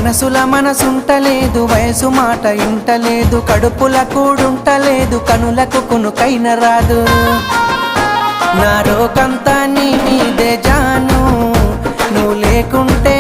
మనసుల మనసుంటలేదు, వయసు మాట ఇంటలేదు, కడుపుల కూడుంటలేదు, కనులకు కునుకైన రాదు. నా రోకంతా నీ మీదే జాను, నువ్వు లేకుంటే